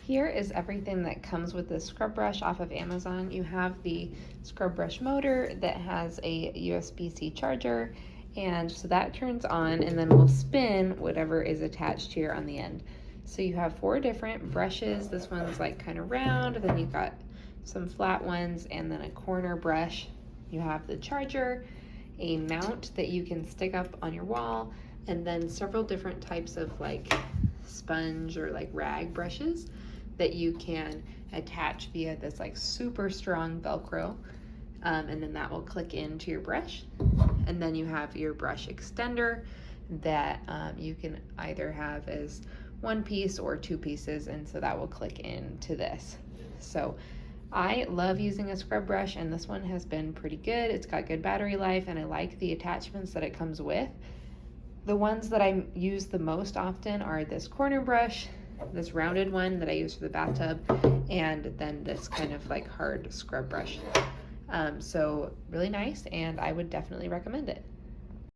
Here is everything that comes with this scrub brush off of Amazon. You have the scrub brush motor that has a USB-C charger, and so that turns on and then will spin whatever is attached here on the end. So you have 4 different brushes. This one's like kind of round, then you've got some flat ones, and then a corner brush. You have the charger, a mount that you can stick up on your wall, and then several different types of like sponge or like rag brushes that you can attach via this like super strong Velcro, and then that will click into your brush. And then you have your brush extender that you can either have as 1 piece or 2 pieces, and so that will click into this. So I love using a scrub brush, and this one has been pretty good. It's got good battery life, and I like the attachments that it comes with. The ones that I use the most often are this corner brush, this rounded one that I use for the bathtub, and then this kind of like hard scrub brush. So really nice, and I would definitely recommend it.